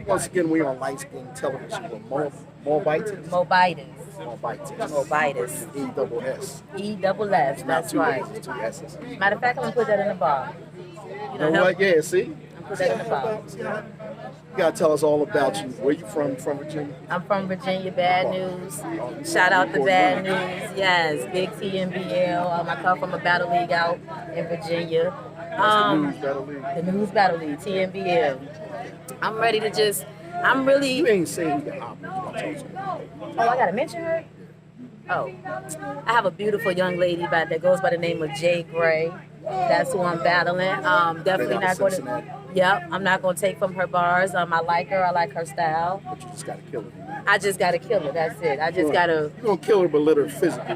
Once again, we on Light Skin Television with Moabitess. Moabitess. Moabitess. Moabitess. E-double-S. E-double-S. That's Two right. S's, two S's. Matter of fact, I'm gonna put that in the bar. You know what? Yeah, see? I'm put that in the bar. You gotta tell us all about you. Where you from Virginia? I'm from Virginia, Bad News. Shout out to Bad News. Yes, Big TNBL. I come from a battle league out in Virginia. The News Battle League. The News Battle League, TNBL. I'm ready to just, I'm really. You ain't saying your opera. Oh, I gotta mention her? Oh, I have a beautiful young lady that goes by the name of Jay Gray. That's who I'm battling. Definitely not going to. Yep, I'm not going to take from her bars. I like her. I like her style. But you just gotta kill her. I just gotta kill her. That's it. I just gotta. You're gonna kill her, but let her physically.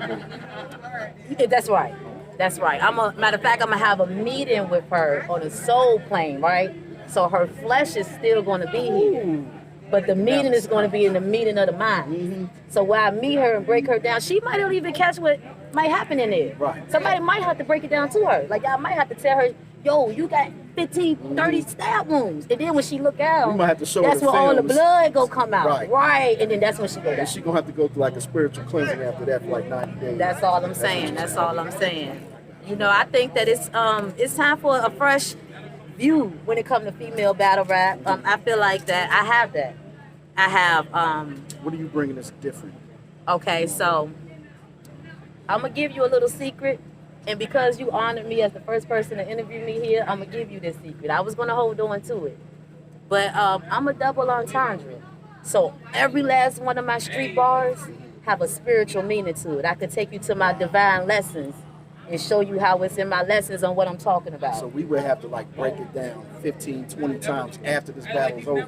Yeah, that's right. That's right. Matter of fact, I'm gonna have a meeting with her on a soul plane, right? So her flesh is still going to be here. But the meeting is going to be in the meeting of the mind. Mm-hmm. So when I meet her and break her down, she might not even catch what might happen in there. Right. Somebody might have to break it down to her. Like, I might have to tell her, yo, you got 15, 30 stab wounds. And then when she look out, you might have to show that's her when all the films. blood go come out. Right. And then that's when she go down. And she gonna have to go through like a spiritual cleansing after that for like 90 days. That's all I'm saying. That's all I'm saying. You know, I think that it's time for a fresh view when it comes to female battle rap. I feel like that I have that. I have. What are you bringing that's different? Okay, so I'm gonna give you a little secret, and because you honored me as the first person to interview me here, I'm gonna give you this secret. I was gonna hold on to it, but I'm a double entendre. So every last one of my street bars have a spiritual meaning to it. I could take you to my divine lessons and show you how it's in my lessons on what I'm talking about. So we would have to like break it down 15, 20 times after this battle's over.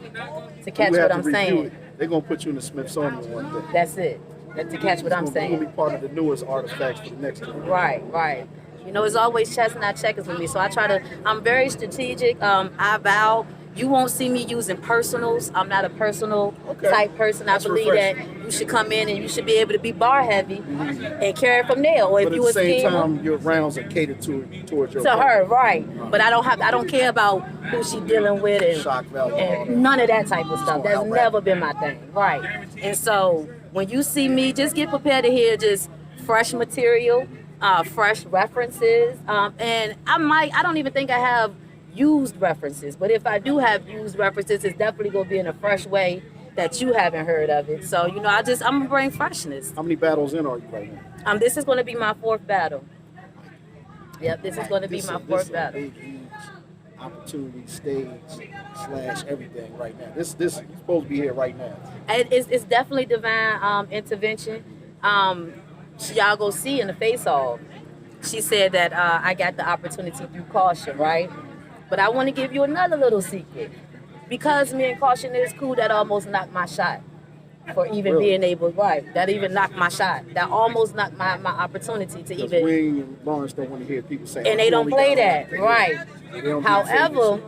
To catch what I'm saying. It. They're going to put you in the Smithsonian one day. That's it. That's to catch what I'm saying. It's going to be part of the newest artifacts for the next one. Right, right. You know, it's always chess, not checkers with me. So I'm very strategic. I vow you won't see me using personals. I'm not a personal type person. That's I believe refreshing. that you should come in and you should be able to be bar heavy and carry it from there. Or but if you at the same schemer, time, your rounds are catered towards your to her, opponent. right. But I don't care about who she dealing with Shock value, and none of that type of stuff. That's outright. never been my thing. Right. And so when you see me, just get prepared to hear just fresh material, fresh references. And I don't even think I have used references, but if I do have used references, it's definitely going to be in a fresh way that you haven't heard of it. So, you know, I'm going to bring freshness. How many battles in are you right now? This is going to be my fourth battle. Yep, this is going to be my fourth battle. Big, huge opportunity, stage, / everything right now. This you're supposed to be here right now. It's definitely divine intervention. Y'all go see in the face-off. She said that I got the opportunity through caution, right? But I want to give you another little secret. Because me and Caution is cool, that almost knocked my shot. For even being able, right. That even knocked my shot. That almost knocked my opportunity to even. Wing and Lawrence don't want to hear people say. And they don't play that, right. Don't However,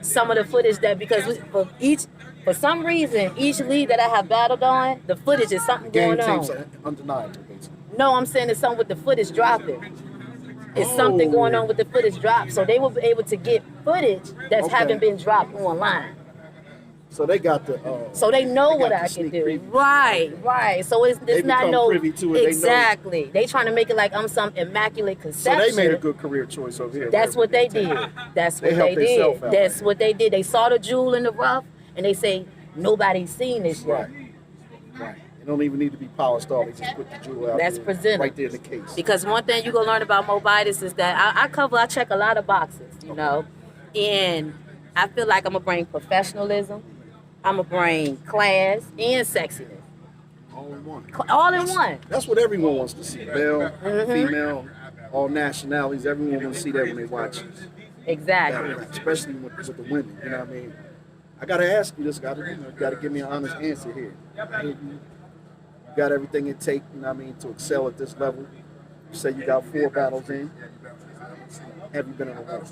some of the footage that, because for some reason, each lead that I have battled on, the footage is something going on. Game tapes are undeniable, basically. No, I'm saying it's something with the footage dropping. It's something going on with the footage drop. So they will be able to get footage that's haven't been dropped online. So they got the. So they know what I can do. Right, right. So it's not no. Privy to it. Exactly. They trying to make it like I'm some immaculate conception. So they made a good career choice over here. That's what they did. That's what they did. That's what they did. They saw the jewel in the rough, and they say nobody's seen this yet. Right. It don't even need to be polished off. They just put the jewel out. That's presented right there in the case. Because one thing you gonna learn about Moabitess is that I check a lot of boxes, you know, and I feel like I'm gonna bring professionalism, I'm gonna bring class and sexiness. All in one. All in one. That's what everyone wants to see. Male, female, all nationalities. Everyone wants to see that when they watch. Exactly. Especially with the women. You know what I mean? I gotta ask you this. You gotta give me an honest answer here. You got everything it takes, you know what I mean, to excel at this level. You say you got 4 battles in. Have you been in a war?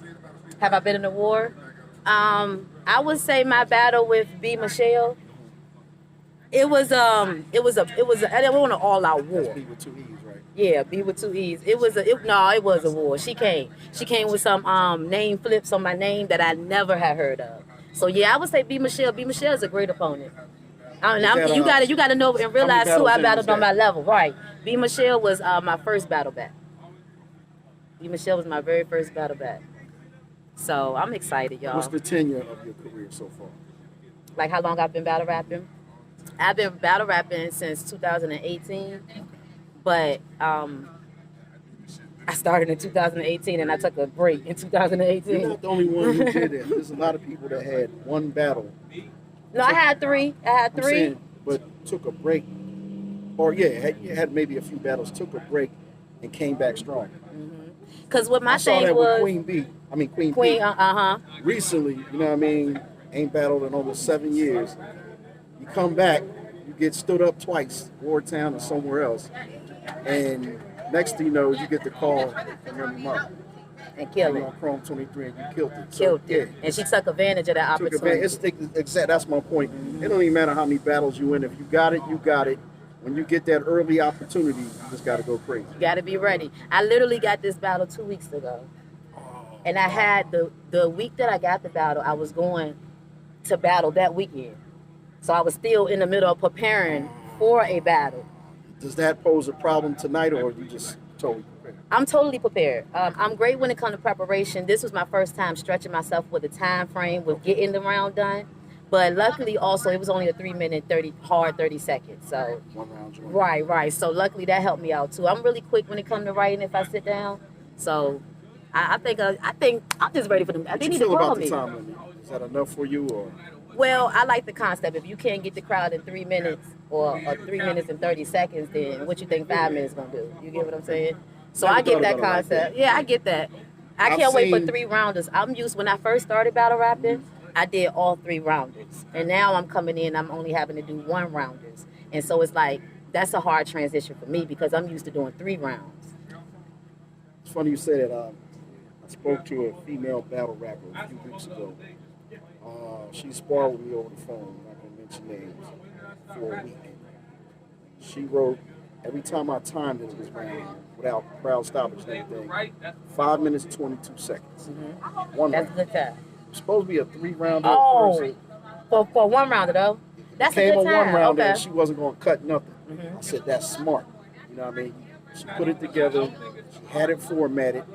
Have I been in a war? I would say my battle with B. Michelle. It was I don't want an all-out war. That's B with 2 E's, right? Yeah, B with 2 E's. It was a war. She came with some name flips on my name that I never had heard of. So yeah, I would say B Michelle. B Michelle is a great opponent. You gotta know and realize too. I battled on my level, right? B Michelle was my first battle back. B Michelle was my very first battle back. So I'm excited, y'all. What's the tenure of your career so far? Like how long I've been battle rapping? I've been battle rapping since 2018, but I started in 2018 and I took a break in 2018. You're not the only one who did it. There's a lot of people that had one battle. No, I had three. I'm saying, but took a break. Or yeah, had maybe a few battles, took a break, and came back strong. Because what my I saw thing that was with Queen Queen, B. Recently, you know what I mean? Ain't battled in almost 7 years. You come back, you get stood up twice, Wartown or somewhere else, and next thing you know, you get the call from your mom. And kill it. On Chrome 23 and you killed it. Killed it. Yeah. And she took advantage of that opportunity. That's my point. It don't even matter how many battles you win. If you got it, you got it. When you get that early opportunity, you just got to go crazy. You got to be ready. I literally got this battle 2 weeks ago. And I had the week that I got the battle, I was going to battle that weekend. So I was still in the middle of preparing for a battle. Does that pose a problem tonight, or are you just totally prepared? I'm totally prepared. I'm great when it comes to preparation. This was my first time stretching myself with a time frame, with getting the round done. But luckily, also, it was only a 3-minute, 30 seconds. So, one round. Right. So luckily, that helped me out too. I'm really quick when it comes to writing if I sit down. So, I think I'm just ready for them. They need to call me. Time limit? Is that enough for you, or? Well, I like the concept. If you can't get the crowd in 3 minutes or 3 minutes and 30 seconds, then what you think 5 minutes gonna do? You get what I'm saying? So I get that concept. Yeah, I get that. I can't wait for 3 rounders. I'm used, when I first started battle rapping, I did all 3 rounders. And now I'm coming in, I'm only having to do 1 rounders. And so it's like, that's a hard transition for me because I'm used to doing 3 rounds. It's funny you say that. I spoke to a female battle rapper a few weeks ago. She sparred with me over the phone, I'm not going to mention names, for a week. She wrote, every time I timed it this round, without crowd stoppage and everything, 5 minutes, 22 seconds. One That's round. a good time. It's supposed to be a 3-rounder. Oh, for 1 rounder though? That's a good time. Came on 1 rounder and she wasn't going to cut nothing. I said, that's smart. You know what I mean? She put it together. She had it formatted.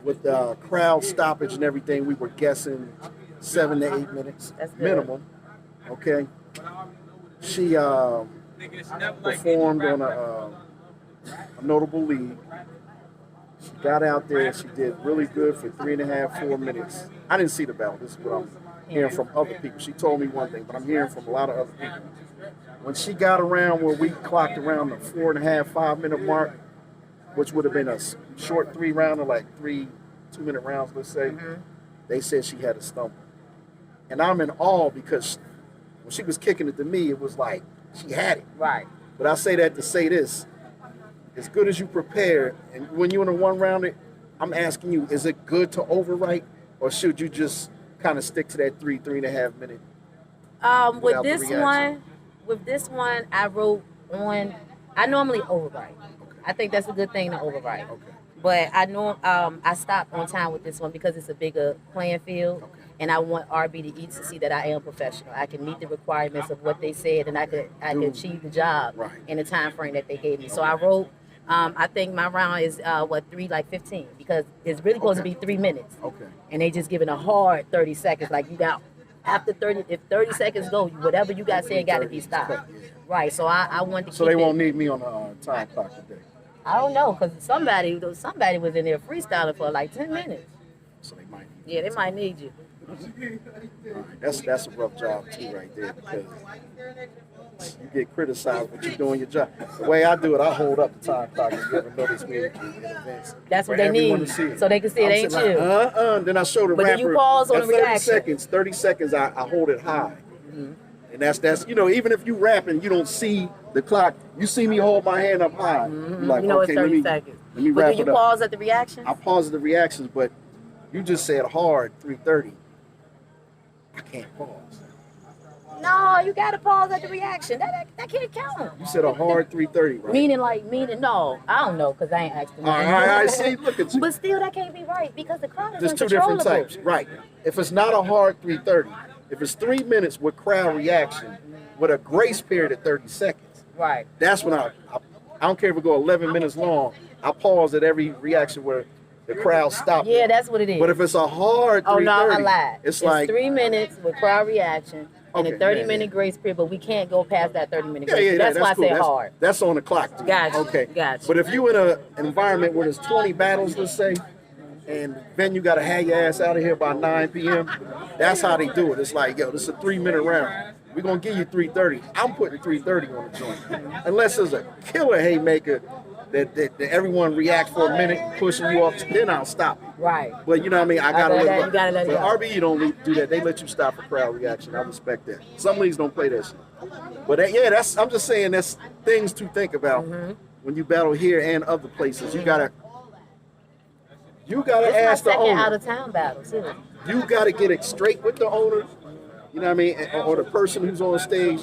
With crowd stoppage and everything, we were guessing 7 to 8 minutes minimum. Okay. She performed on a notable league. She got out there. She did really good for 3.5, 4 minutes. I didn't see the battle. This is what I'm hearing from other people. She told me one thing, but I'm hearing from a lot of other people. When she got around where we clocked around the 4.5, 5 minute mark, which would have been a short 3-rounder, like 3 2-minute rounds, let's say, they said she had a stumble. And I'm in awe because when she was kicking it to me, it was like she had it. Right. But I say that to say this. As good as you prepare, and when you're in a 1-rounder, I'm asking you, is it good to overwrite, or should you just kind of stick to that 3.5 minute? With this one, I wrote on. I normally overwrite. I think that's a good thing to overwrite. Okay. But I know I stopped on time with this one because it's a bigger playing field, and I want RBE to see that I am professional. I can meet the requirements of what they said, and I could achieve the job in the time frame that they gave me. So I wrote. I think my round is 3:15 because it's really supposed to be 3 minutes. Okay. And they just giving a hard 30 seconds. Like you got after 30, if 30 seconds go, whatever you got said got to be stopped. Right. So I wanted to. So they won't need me on the time clock today. I don't know, because somebody was in there freestyling for like 10 minutes. So they might need you. Yeah, they might need you. All right. That's a rough job too right there, because you get criticized when you're doing your job. The way I do it, I hold up the time clock. If you ever notice me in events. That's what they need, so they can see it ain't you. Like, then I show the rapper. But then you pause on the reaction. 30 seconds, I hold it high. And that's even if you rapping, you don't see the clock. You see me hold my hand up high. You're like, it's 30 seconds. Let me wrap it up. But do you pause at the reactions? I pause at the reactions, but you just said hard 3:30. I can't pause. No, you gotta pause at the reaction. That can't count. You said a hard 3:30, right? Meaning no. I don't know, because I ain't asked them. All right, see, look at you. But still, that can't be right because the crowd is There's 2 different types, right? If it's not a hard 3:30, If it's 3 minutes with crowd reaction, with a grace period of 30 seconds, Right. that's when I don't care if it go 11 minutes long. I pause at every reaction where the crowd stops. Yeah, that's what it is. But if it's a hard 3:30, oh no, I lied. it's like 3 minutes with crowd reaction and Okay, a 30 yeah, minute yeah. grace period, but we can't go past that 30-minute yeah, grace period. That's why cool. I said hard. That's on the clock. Too. Gotcha. Okay. Gotcha. But if you in an environment where there's 20 battles, let's say, and then you got to have your ass out of here by 9 p.m., that's how they do it. It's like, yo, this is a 3-minute round. We're going to give you 3:30. I'm putting 3:30 on the joint. Unless there's a killer haymaker that everyone reacts for a minute, pushing you off, then I'll stop it. Right. But you know what I mean? I gotta You let gotta let it but go. RBE don't do that. They let you stop for crowd reaction. I respect that. Some leagues don't play that shit. But I'm just saying that's things to think about when you battle here and other places. You gotta It's ask my the second owner. out of town battle too. You gotta get it straight with the owner. You know what I mean? Or the person who's on stage,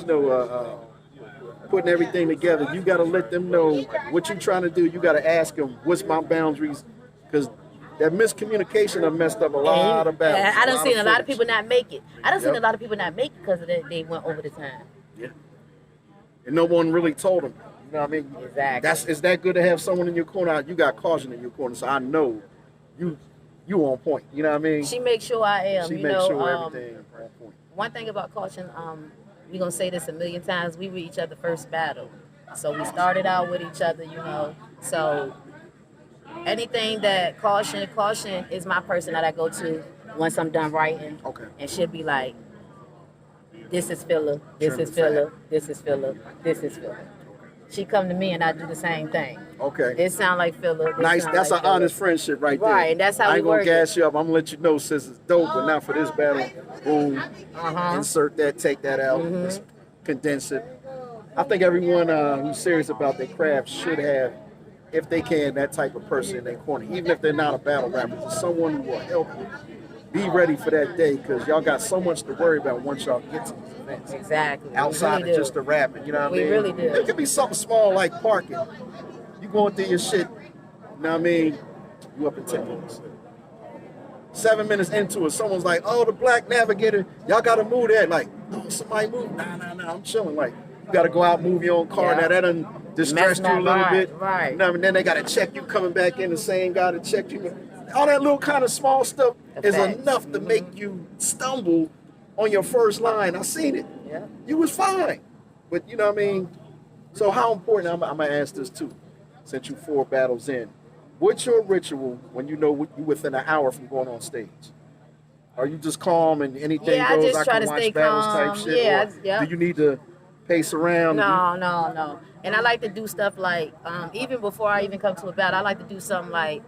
putting everything together. You got to let them know what you're trying to do. You got to ask them, what's my boundaries? Because that miscommunication have messed up a lot of battles. I done seen a lot of footage. people not make it. I done seen a Yep. lot of people not make it because they went over the time. Yeah. And no one really told them. You know what I mean? Exactly. It's that good to have someone in your corner. You got caution in your corner, so I know you on point. You know what I mean? She makes sure I am. She you makes know, sure everything on point. one thing about caution, we're gonna say this a million times, we were each other first battle. So we started out with each other, So anything that caution is my person that I go to once I'm done writing. Okay. And she'll be like, this is filler, this Trim is the filler, fat. this is filler, this is filler. She come to me and I do the same thing. Okay. This sound like filler. This Nice. sound That's like an filler. honest friendship right there. Right, and that's how I ain't we gonna work gas you up. I'm gonna let you know, sis, it's dope, but not for this battle. Boom. Insert that, take that out, let's condense it. I think everyone who's serious about their craft should have, if they can, that type of person in their corner, even if they're not a battle rapper, just someone who will help you. Be ready for that day, because y'all got so much to worry about once y'all get to these events. Exactly. Outside We really of do. just the rapping, you know what I We mean? really do. It could be something small like parking. You going through your shit, you know what I mean? You up in 10 minutes. 7 minutes into it, someone's like, oh, the black navigator, y'all gotta move that. Like, oh, somebody move. Nah, I'm chilling. Like, you gotta go out, move your own car. Yeah. Now that done distressed you a little Right, bit. right. You know what I mean? Then they gotta check you coming back in, the same guy to check you. All that little kind of small stuff is Facts. enough to make you stumble on your first line. I seen it. Yeah. You was fine. But you know what I mean? So how important, I'm gonna ask this too, since you 4 battles in. What's your ritual when you know you within an hour from going on stage? Are you just calm and anything Yeah, I goes, just I try can to watch stay battles calm. type shit? Yeah, Or yeah. do you need to pace around? No. And I like to do stuff like, even before I even come to a battle, I like to do something like,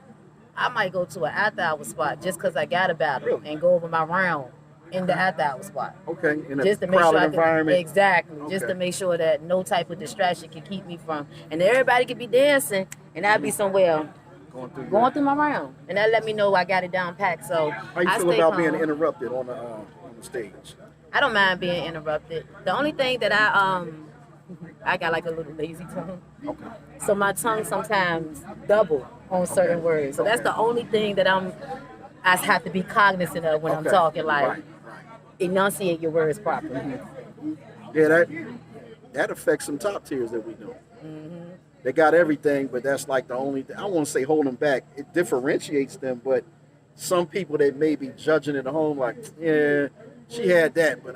I might go to an after-hour spot just because I got a battle Really? and go over my round in the after-hour spot. Okay, in a Just to make crowded sure environment. Exactly. Just Okay. to make sure that no type of distraction can keep me from, and everybody could be dancing, and I'd be somewhere going through my round, and that let me know I got it down packed. So How you I feel stay about calm. being interrupted on the stage? I don't mind being interrupted. The only thing that I got like a little lazy tongue. Okay. So my tongue sometimes double on certain words. So that's the only thing that I have to be cognizant of when I'm Okay. talking, like Right. enunciate your words properly. Yeah, that affects some top tiers that we know. They got everything, but that's like the only thing. I won't say hold them back. It differentiates them, but some people that may be judging at home like, yeah, she had that, but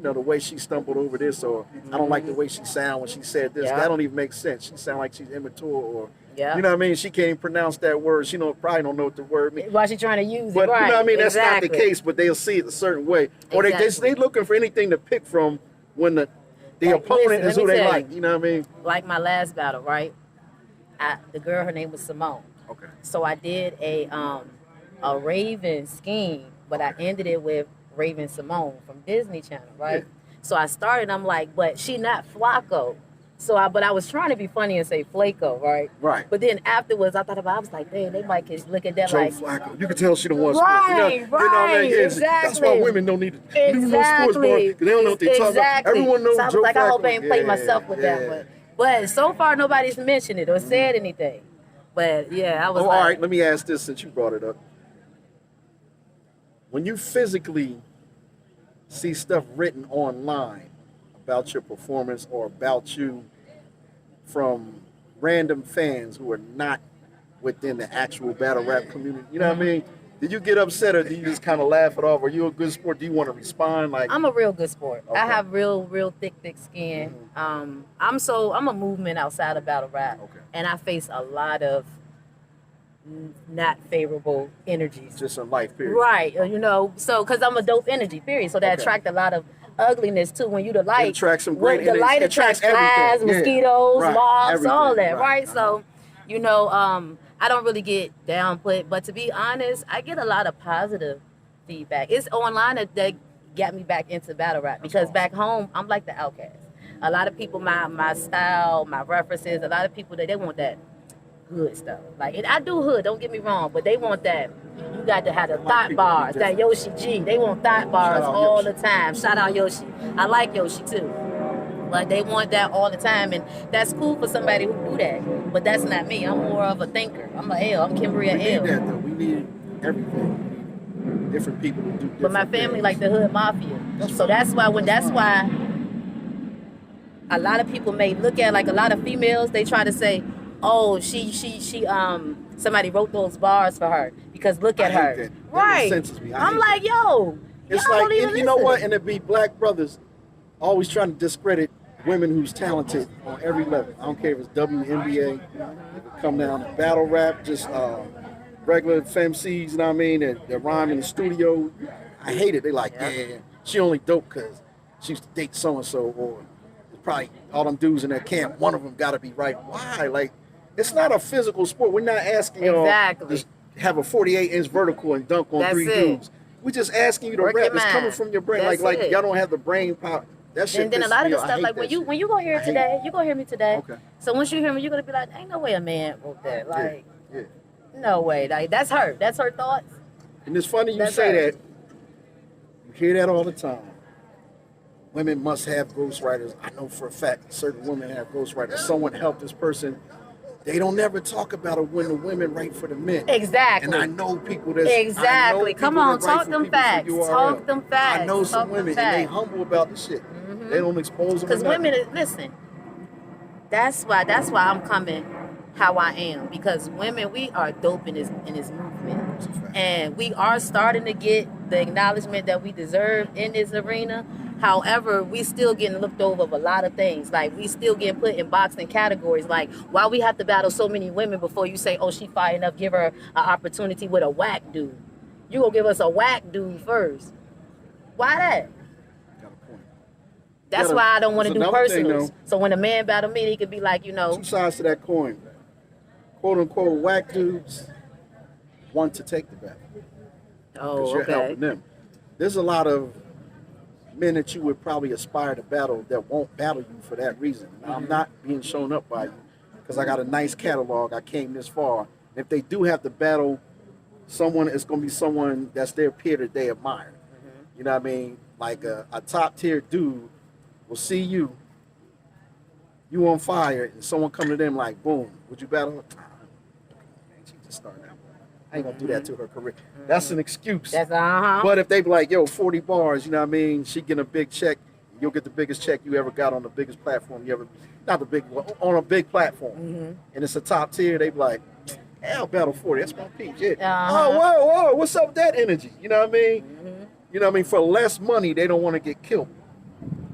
the way she stumbled over this, or I don't like the way she sound when she said this. Yeah. That don't even make sense. She sound like she's immature, or Yeah. you know what I mean? She can't even pronounce that word. She probably don't know what the word means. Why she trying to use But it? Right. you know what I mean? That's exactly. not the case, but they'll see it a certain way. Or Exactly. they looking for anything to pick from when the Like, opponent listen, is let who me they tell like. you. You know what I mean? Like my last battle, right? The girl, her name was Simone. Okay. So I did a Raven scheme, but I ended it with Raven Simone from Disney Channel, right? Yeah. So I started, I'm like, but she not Flacco. But I was trying to be funny and say Flaco, right? Right. But then afterwards, I was like, dang, they might just look at that Joe like, Flacco. You can tell she don't want Right, sports. right, That's why exactly. women don't need to do no sports, bro. They don't know what they're talking about. Everyone knows So I was Joe like, Flacco. I hope I ain't played Yeah, myself with yeah. that. But so far, nobody's mentioned it or said anything. But yeah, I was Oh, like, all right, let me ask this since you brought it up. When you physically see stuff written online about your performance or about you from random fans who are not within the actual battle rap community, you know what I mean? Did you get upset or do you just kind of laugh it off? Are you a good sport? Do you want to respond? Like, I'm a real good sport. Okay. I have real thick skin. I'm a movement outside of battle rap, and I face a lot of not favorable energies. Just in life, period. Right, you know, so because I'm a dope energy, period. So that attract a lot of ugliness too. When you the light, it attracts some great the light attracts flies, mosquitoes, moths, all that, right? So, you know, I don't really get downplayed, but to be honest, I get a lot of positive feedback. It's online that got me back into battle rap because back home I'm like the outcast. A lot of people, my style, my references, a lot of people they want that hood stuff. Like, and I do hood, don't get me wrong, but they want that. You got to have the thought bars, that Yoshi G. They want thought bars all the time. Shout out Yoshi. I like Yoshi too. But they want that all the time, and that's cool for somebody who do that. But that's not me. I'm more of a thinker. I'm a L. I'm Kimberly L. We need that though. We need everything. We need different people to do different But my family things. like the hood mafia. So that's why a lot of people may look at, like, a lot of females, they try to say, oh, she somebody wrote those bars for her because look at her. Right. I'm like, yo, it's like, you know what? And it be black brothers always trying to discredit women who's talented on every level. I don't care if it's WNBA, if it come down to battle rap, just regular femcees, you know what I mean, that rhyme in the studio. I hate it. They like, yeah, she only dope because she used to date so-and-so, or probably all them dudes in that camp, one of them got to be right. Why? Like, it's not a physical sport. We're not asking y'all to have a 48-inch vertical and dunk on three dudes. We're just asking you to rap. It's coming from your brain. Like y'all don't have the brain power. That shit. And then a lot of the stuff, like when you gonna hear it today, you gonna hear me today. Okay. So once you hear me, you're gonna be like, ain't no way a man wrote that. Like, no way. Like, that's her. That's her thoughts. And it's funny you say that. You hear that all the time. Women must have ghostwriters. I know for a fact certain women have ghostwriters. Someone helped this person. They don't never talk about it when the women write for the men. Exactly. And I know people that's... Exactly. Come on, talk them facts. Talk them facts. I know some women, and they humble about the shit. They don't expose them. Because women, listen, that's why I'm coming how I am. Because women, we are dope in this movement. And we are starting to get the acknowledgement that we deserve in this arena. However, we still getting looked over of a lot of things. Like, we still getting put in boxing categories. Like, why we have to battle so many women before you say, oh, she fine enough, give her an opportunity with a whack dude. You gonna give us a whack dude first. Why that? Got a point. That's why I don't want to do personals. So when a man battle me, he could be like, you know. Two sides to that coin. Quote unquote whack dudes want to take the battle. Oh, because you're helping them. There's a lot of men that you would probably aspire to battle that won't battle you for that reason. Now, I'm not being shown up by you because I got a nice catalog. I came this far. And if they do have to battle someone, it's going to be someone that's their peer that they admire. You know what I mean? Like a top tier dude will see you on fire, and someone come to them like, boom, would you battle her? She just started out. I ain't gonna do that to her career. That's an excuse. That's But if they be like, yo, 40 bars, you know what I mean? She getting a big check. You'll get the biggest check you ever got on the biggest platform you ever, not the big one, on a big platform. And it's a top tier. They be like, hell, battle 40. That's my piece. Yeah. Oh, whoa, what's up with that energy? You know what I mean? You know what I mean? For less money, they don't want to get killed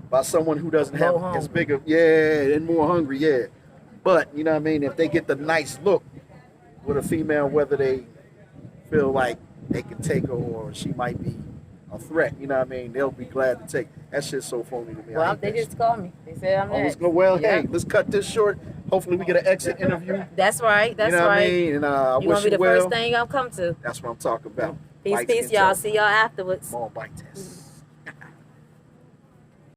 by someone who doesn't have as big of, and more hungry, But, you know what I mean? If they get the nice look with a female, whether they feel like they can take her or she might be a threat, you know what I mean? They'll be glad to take. That shit's so phony to me. Well, they just called me. They said I'm next. Hey, let's cut this short. Hopefully we get an exit interview. That's right. That's you know right. What I mean? And I you wish gonna be you the well. first thing I'll come to. That's what I'm talking about. Peace, y'all. See y'all afterwards. Moabitess.